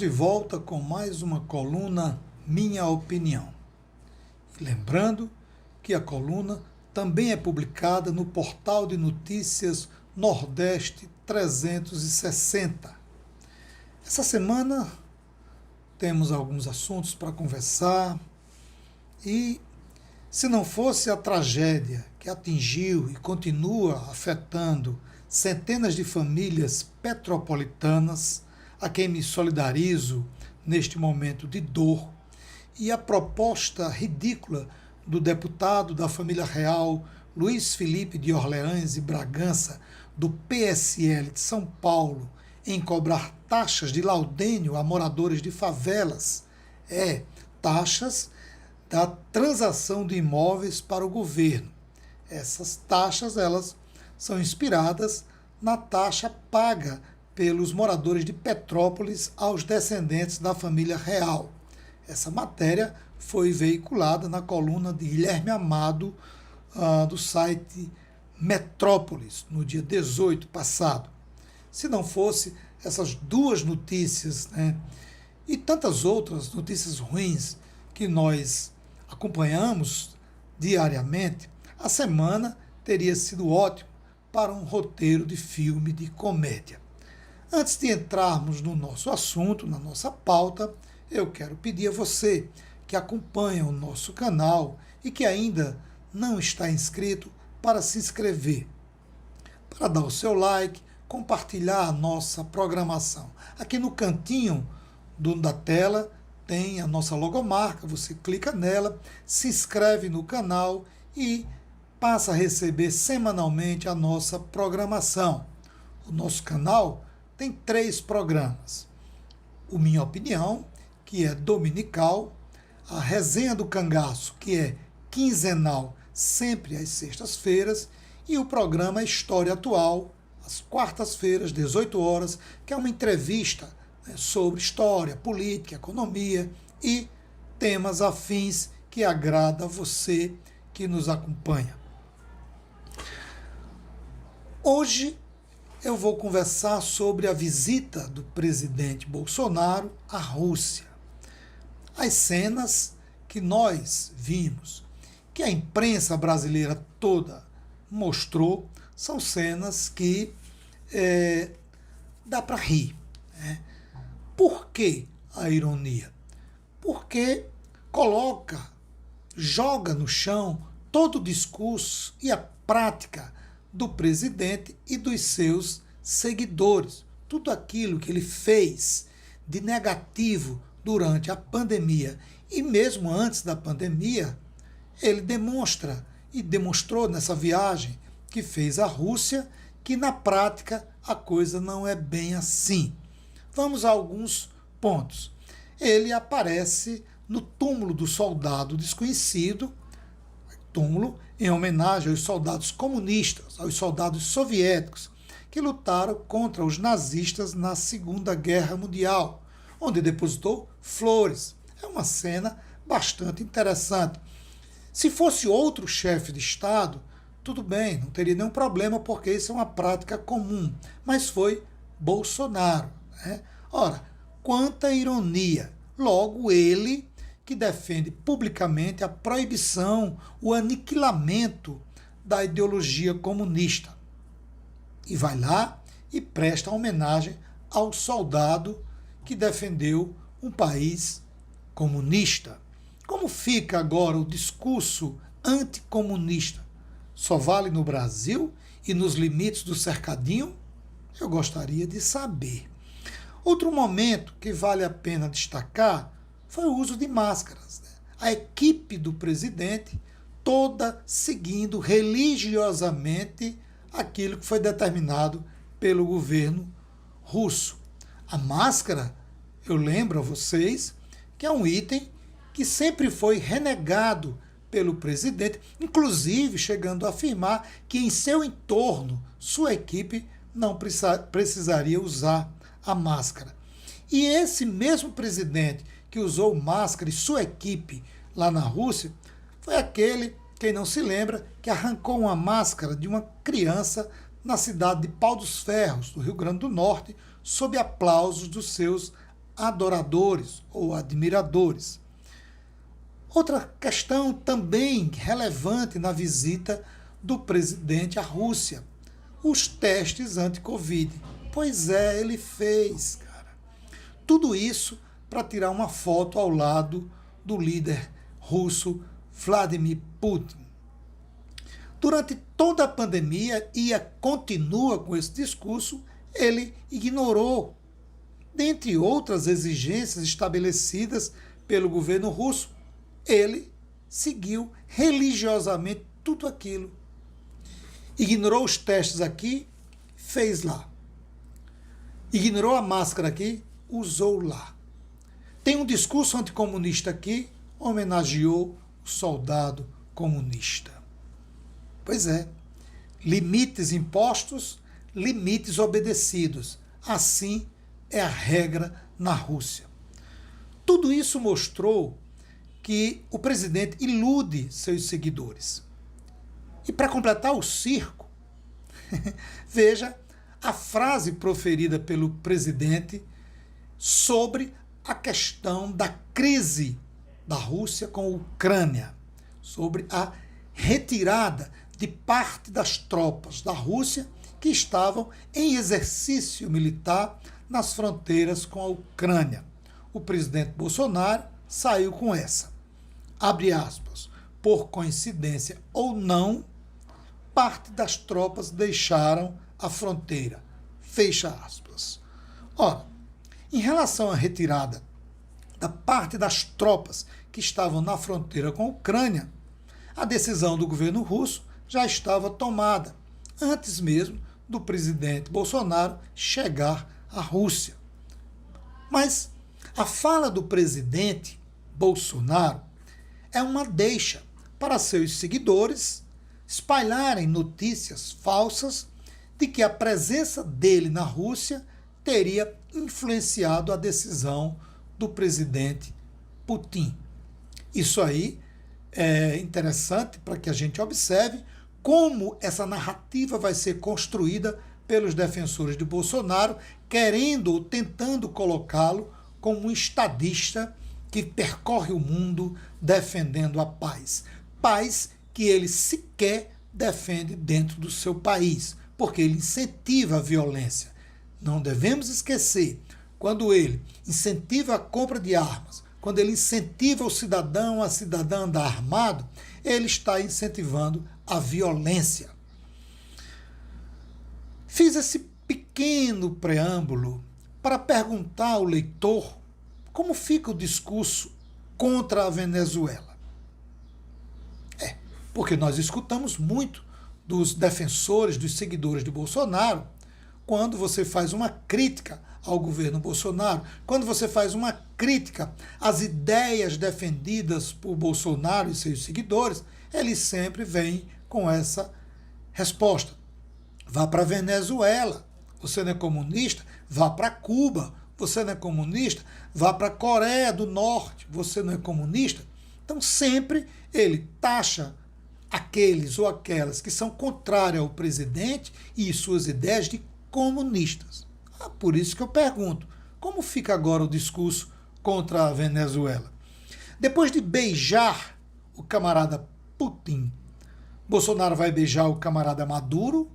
de volta com mais uma coluna Minha Opinião. E lembrando que a coluna também é publicada no portal de notícias Nordeste 360. Essa semana temos alguns assuntos para conversar e, se não fosse a tragédia que atingiu e continua afetando centenas de famílias petropolitanas, a quem me solidarizo neste momento de dor, e a proposta ridícula do deputado da família real Luiz Felipe de Orleans e Bragança, do PSL de São Paulo, em cobrar taxas de laudênio a moradores de favelas, taxas da transação de imóveis para o governo. Essas taxas, elas são inspiradas na taxa paga pelos moradores de Petrópolis aos descendentes da família real. Essa matéria foi veiculada na coluna de Guilherme Amado, do site Metrópolis, no dia 18 passado. Se não fosse essas duas notícias, e tantas outras notícias ruins que nós acompanhamos diariamente, a semana teria sido ótima para um roteiro de filme de comédia. Antes de entrarmos no nosso assunto, na nossa pauta, eu quero pedir a você que acompanha o nosso canal e que ainda não está inscrito para se inscrever, para dar o seu like, compartilhar a nossa programação. Aqui no cantinho da tela tem a nossa logomarca, você clica nela, se inscreve no canal e passa a receber semanalmente a nossa programação. O nosso canal tem 3 programas. O Minha Opinião, que é dominical, a Resenha do Cangaço, que é quinzenal, sempre às sextas-feiras, e o programa História Atual, às quartas-feiras, 18 horas, que é uma entrevista sobre história, política, economia e temas afins que agrada a você que nos acompanha. Hoje eu vou conversar sobre a visita do presidente Bolsonaro à Rússia. As cenas que nós vimos, que a imprensa brasileira toda mostrou, são cenas que dá para rir. Por que a ironia? Porque joga no chão todo o discurso e a prática do presidente e dos seus seguidores. Tudo aquilo que ele fez de negativo durante a pandemia e mesmo antes da pandemia, ele demonstra e demonstrou nessa viagem que fez à Rússia que na prática a coisa não é bem assim. Vamos a alguns pontos. Ele aparece no túmulo do soldado desconhecido, túmulo em homenagem aos soldados comunistas, aos soldados soviéticos, que lutaram contra os nazistas na Segunda Guerra Mundial, onde depositou flores. É uma cena bastante interessante. Se fosse outro chefe de Estado, tudo bem, não teria nenhum problema, porque isso é uma prática comum, mas foi Bolsonaro. Ora, quanta ironia! Logo ele, que defende publicamente a proibição, o aniquilamento da ideologia comunista. E vai lá e presta homenagem ao soldado que defendeu um país comunista. Como fica agora o discurso anticomunista? Só vale no Brasil e nos limites do cercadinho? Eu gostaria de saber. Outro momento que vale a pena destacar foi o uso de máscaras. A equipe do presidente toda seguindo religiosamente aquilo que foi determinado pelo governo russo. A máscara, eu lembro a vocês, que é um item que sempre foi renegado pelo presidente, inclusive chegando a afirmar que em seu entorno, sua equipe não precisaria usar a máscara. E esse mesmo presidente que usou máscara e sua equipe lá na Rússia foi aquele, quem não se lembra, que arrancou uma máscara de uma criança na cidade de Pau dos Ferros, do Rio Grande do Norte, sob aplausos dos seus adoradores ou admiradores. Outra questão também relevante na visita do presidente à Rússia, os testes anti-Covid. Pois é, ele fez, cara. Tudo isso para tirar uma foto ao lado do líder russo Vladimir Putin. Durante toda a pandemia, e continua com esse discurso, ele ignorou, dentre outras exigências estabelecidas pelo governo russo, ele seguiu religiosamente tudo aquilo. Ignorou os testes aqui, fez lá. Ignorou a máscara aqui, usou lá. Tem um discurso anticomunista aqui, homenageou o soldado comunista. Pois é, limites impostos, limites obedecidos. Assim é a regra na Rússia. Tudo isso mostrou que o presidente ilude seus seguidores. E para completar o circo, veja a frase proferida pelo presidente sobre a questão da crise da Rússia com a Ucrânia, sobre a retirada de parte das tropas da Rússia que estavam em exercício militar nas fronteiras com a Ucrânia. O presidente Bolsonaro saiu com essa. Abre aspas. Por coincidência ou não, parte das tropas deixaram a fronteira. Fecha aspas. Ora, em relação à retirada da parte das tropas que estavam na fronteira com a Ucrânia, a decisão do governo russo já estava tomada, antes mesmo do presidente Bolsonaro chegar à Rússia. Mas a fala do presidente Bolsonaro é uma deixa para seus seguidores espalharem notícias falsas de que a presença dele na Rússia teria influenciado a decisão do presidente Putin. Isso aí é interessante para que a gente observe como essa narrativa vai ser construída pelos defensores de Bolsonaro, querendo ou tentando colocá-lo como um estadista que percorre o mundo defendendo a paz. Paz que ele sequer defende dentro do seu país, porque ele incentiva a violência. Não devemos esquecer, quando ele incentiva a compra de armas, quando ele incentiva o cidadão, a cidadã a andar armado, ele está incentivando a violência. Fiz esse pequeno preâmbulo para perguntar ao leitor como fica o discurso contra a Venezuela. Porque nós escutamos muito dos defensores, dos seguidores de Bolsonaro, quando você faz uma crítica ao governo Bolsonaro, quando você faz uma crítica às ideias defendidas por Bolsonaro e seus seguidores, eles sempre vêm com essa resposta. Vá para a Venezuela, você não é comunista? Vá para Cuba, você não é comunista? Vá para a Coreia do Norte, você não é comunista? Então sempre ele taxa aqueles ou aquelas que são contrários ao presidente e suas ideias de comunistas. Por isso que eu pergunto, como fica agora o discurso contra a Venezuela? Depois de beijar o camarada Putin, Bolsonaro vai beijar o camarada Maduro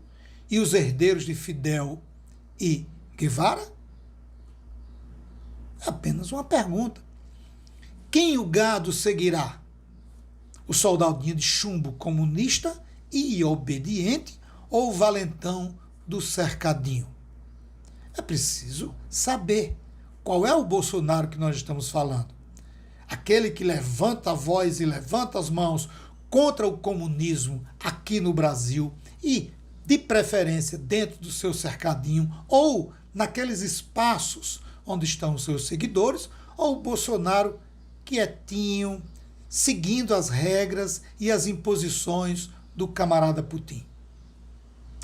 e os herdeiros de Fidel e Guevara? É apenas uma pergunta. Quem o gado seguirá? O soldadinho de chumbo comunista e obediente ou o valentão do cercadinho? É preciso saber qual é o Bolsonaro que nós estamos falando. Aquele que levanta a voz e levanta as mãos contra o comunismo aqui no Brasil e, de preferência, dentro do seu cercadinho ou naqueles espaços onde estão os seus seguidores, ou o Bolsonaro quietinho, seguindo as regras e as imposições do camarada Putin.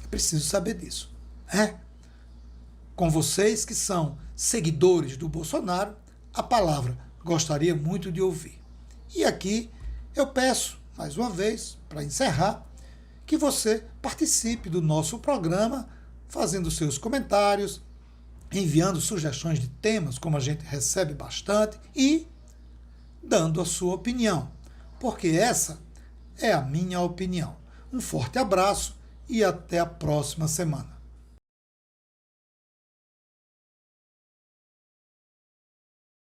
É preciso saber disso. Com vocês que são seguidores do Bolsonaro, a palavra gostaria muito de ouvir. E aqui eu peço, mais uma vez, para encerrar, que você participe do nosso programa, fazendo seus comentários, enviando sugestões de temas, como a gente recebe bastante, e dando a sua opinião, porque essa é a minha opinião. Um forte abraço e até a próxima semana.